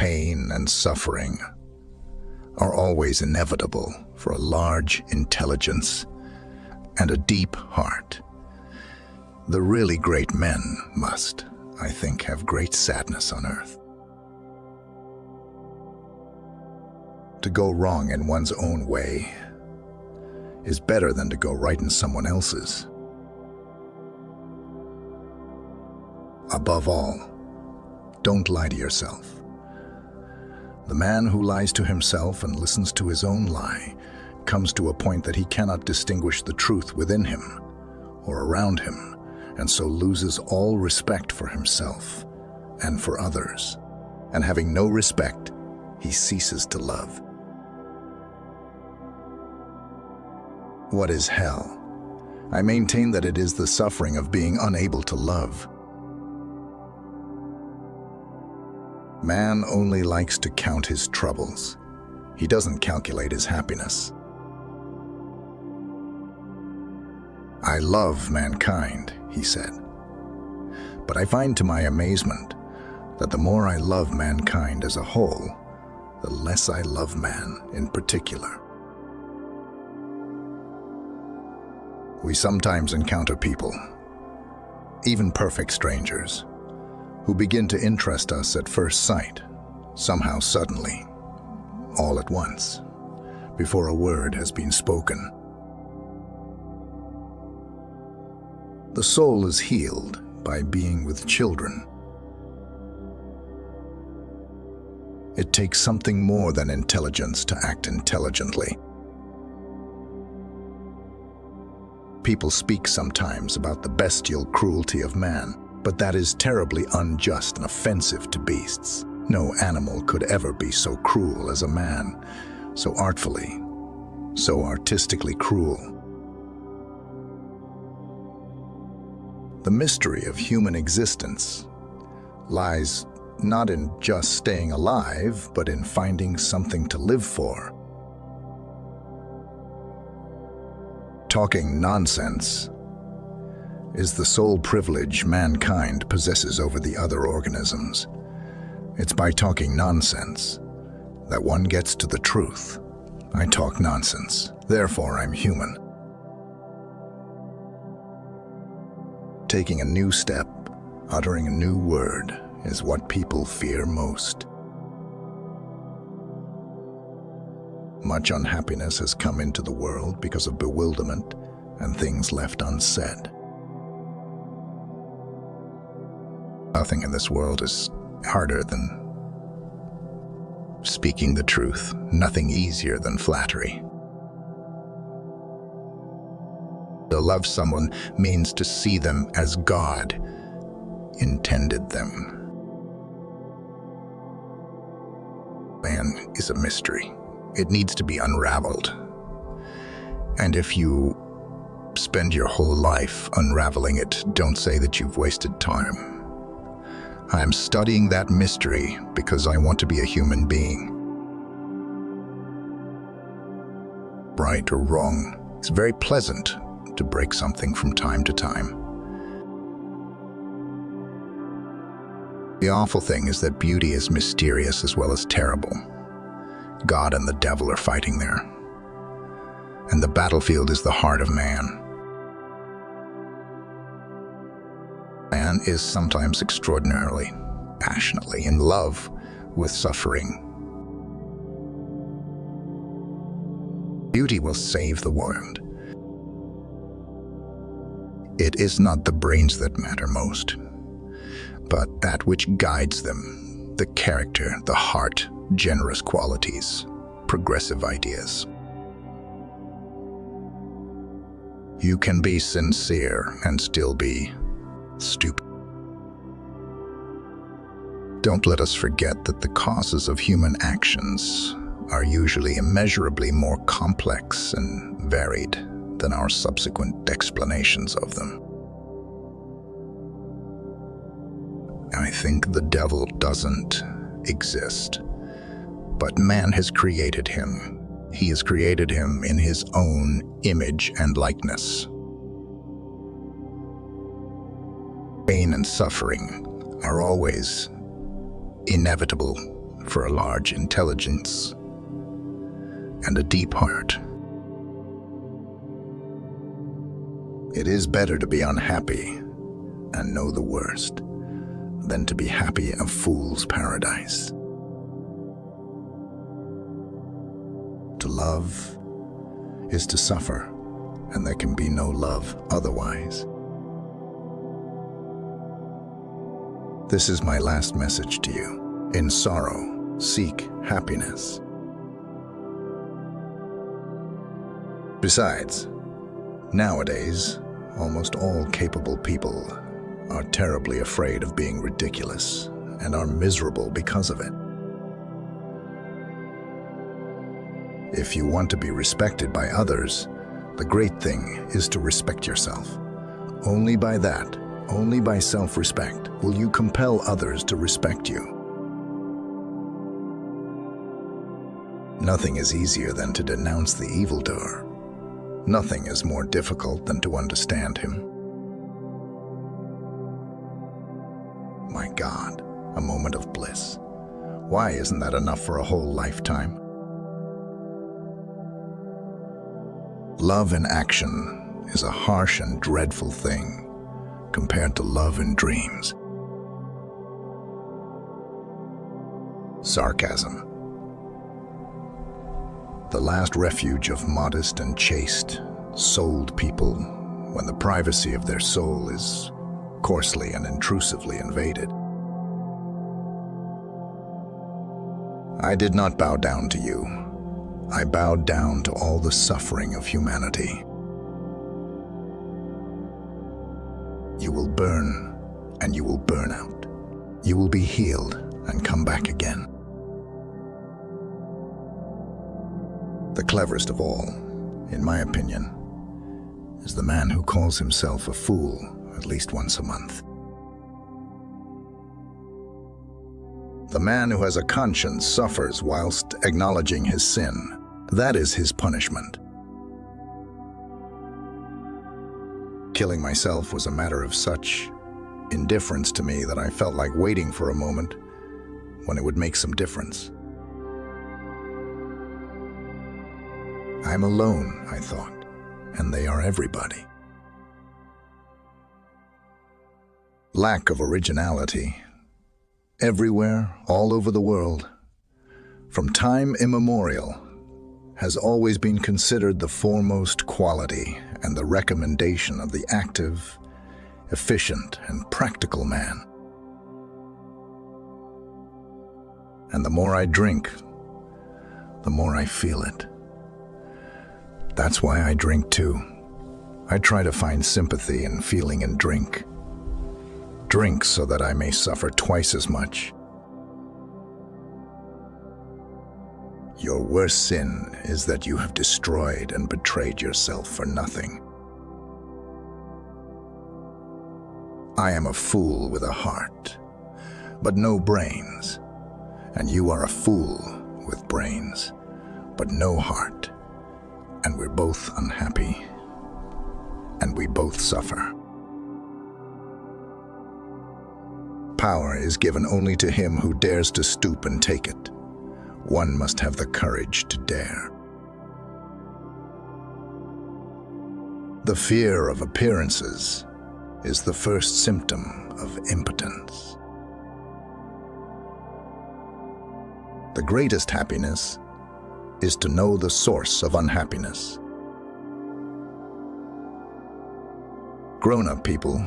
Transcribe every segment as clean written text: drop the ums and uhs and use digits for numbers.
pain and suffering are always inevitable for a large intelligence and a deep heart. The really great men must, I think, have great sadness on earth. To go wrong in one's own way is better than to go right in someone else's. Above all, don't lie to yourself. The man who lies to himself and listens to his own lie comes to a point that he cannot distinguish the truth within him or around him, and so loses all respect for himself and for others. And having no respect, he ceases to love. What is hell? I maintain that it is the suffering of being unable to love. Man only likes to count his troubles. He doesn't calculate his happiness. I love mankind, he said. But I find to my amazement that the more I love mankind as a whole, the less I love man in particular. We sometimes encounter people, even perfect strangers, who begin to interest us at first sight, somehow suddenly, all at once, before a word has been spoken. The soul is healed by being with children. It takes something more than intelligence to act intelligently. People speak sometimes about the bestial cruelty of man, but that is terribly unjust and offensive to beasts. No animal could ever be so cruel as a man, so artfully, so artistically cruel. The mystery of human existence lies not in just staying alive, but in finding something to live for. Talking nonsense is the sole privilege mankind possesses over the other organisms. It's by talking nonsense that one gets to the truth. I talk nonsense, therefore I'm human. Taking a new step, uttering a new word, is what people fear most. Much unhappiness has come into the world because of bewilderment and things left unsaid. Nothing in this world is harder than speaking the truth, nothing easier than flattery. To love someone means to see them as God intended them. Man is a mystery. It needs to be unraveled. And if you spend your whole life unraveling it, don't say that you've wasted time. I'm studying that mystery because I want to be a human being. Right or wrong, it's very pleasant to break something from time to time. The awful thing is that beauty is mysterious as well as terrible. God and the devil are fighting there, and the battlefield is the heart of man. Man is sometimes extraordinarily, passionately in love with suffering. Beauty will save the world. It is not the brains that matter most, but that which guides them, the character, the heart, generous qualities, progressive ideas. You can be sincere and still be stupid. Don't let us forget that the causes of human actions are usually immeasurably more complex and varied than our subsequent explanations of them. I think the devil doesn't exist, but man has created him. He has created him in his own image and likeness. Pain and suffering are always inevitable for a large intelligence and a deep heart. It is better to be unhappy and know the worst than to be happy in a fool's paradise. To love is to suffer, and there can be no love otherwise. This is my last message to you. In sorrow, seek happiness. Besides, nowadays, almost all capable people are terribly afraid of being ridiculous and are miserable because of it. If you want to be respected by others, the great thing is to respect yourself. Only by that, only by self-respect, will you compel others to respect you. Nothing is easier than to denounce the evildoer. Nothing is more difficult than to understand him. My God, a moment of bliss. Why isn't that enough for a whole lifetime? Love in action is a harsh and dreadful thing compared to love in dreams. Sarcasm. The last refuge of modest and chaste, souled people when the privacy of their soul is coarsely and intrusively invaded. I did not bow down to you. I bowed down to all the suffering of humanity. You will burn, and you will burn out. You will be healed and come back again. The cleverest of all, in my opinion, is the man who calls himself a fool at least once a month. The man who has a conscience suffers whilst acknowledging his sin. That is his punishment. Killing myself was a matter of such indifference to me that I felt like waiting for a moment when it would make some difference. I'm alone, I thought, and they are everybody. Lack of originality. Everywhere, all over the world, from time immemorial, has always been considered the foremost quality and the recommendation of the active, efficient, and practical man. And the more I drink, the more I feel it. That's why I drink too. I try to find sympathy and feeling in drink. Drink so that I may suffer twice as much. Your worst sin is that you have destroyed and betrayed yourself for nothing. I am a fool with a heart, but no brains, and you are a fool with brains, but no heart, and we're both unhappy, and we both suffer. Power is given only to him who dares to stoop and take it. One must have the courage to dare. The fear of appearances is the first symptom of impotence. The greatest happiness is to know the source of unhappiness. Grown-up people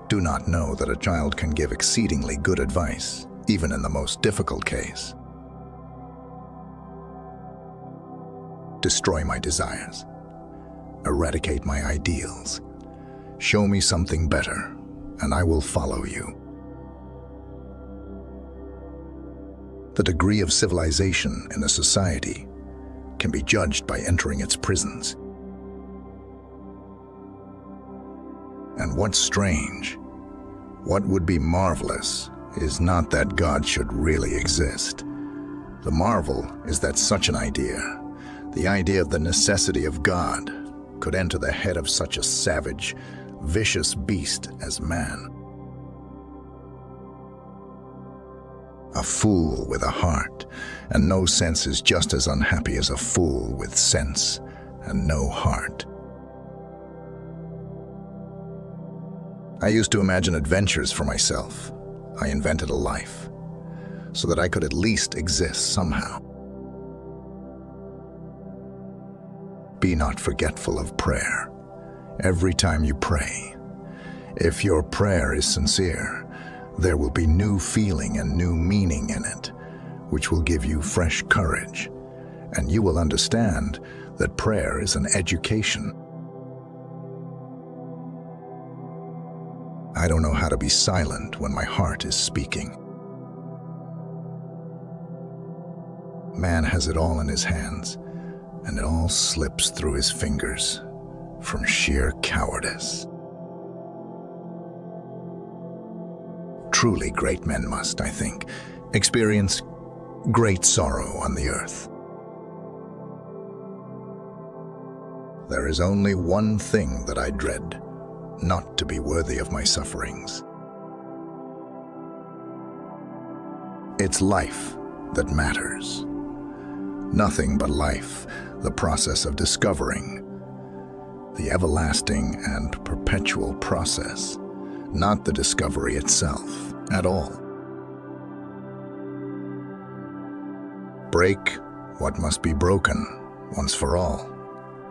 do not know that a child can give exceedingly good advice, even in the most difficult case. Destroy my desires. Eradicate my ideals. Show me something better, and I will follow you. The degree of civilization in a society can be judged by entering its prisons. And what's strange, what would be marvelous, is not that God should really exist. The marvel is that such an idea, the idea of the necessity of God, could enter the head of such a savage, vicious beast as man. A fool with a heart and no sense is just as unhappy as a fool with sense and no heart. I used to imagine adventures for myself. I invented a life so that I could at least exist somehow. Be not forgetful of prayer. Every time you pray, if your prayer is sincere, there will be new feeling and new meaning in it, which will give you fresh courage, and you will understand that prayer is an education. I don't know how to be silent when my heart is speaking. Man has it all in his hands, and it all slips through his fingers from sheer cowardice. Truly great men must, I think, experience great sorrow on the earth. There is only one thing that I dread, not to be worthy of my sufferings. It's life that matters. Nothing but life, the process of discovering, the everlasting and perpetual process, not the discovery itself at all. Break what must be broken once for all,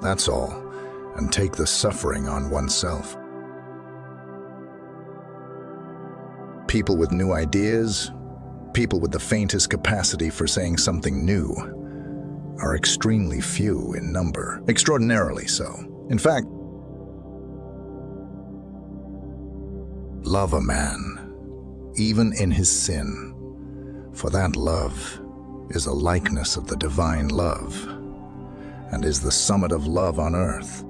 that's all, and take the suffering on oneself. People with new ideas, people with the faintest capacity for saying something new, are extremely few in number, extraordinarily so. In fact, love a man, even in his sin, for that love is a likeness of the divine love, and is the summit of love on earth.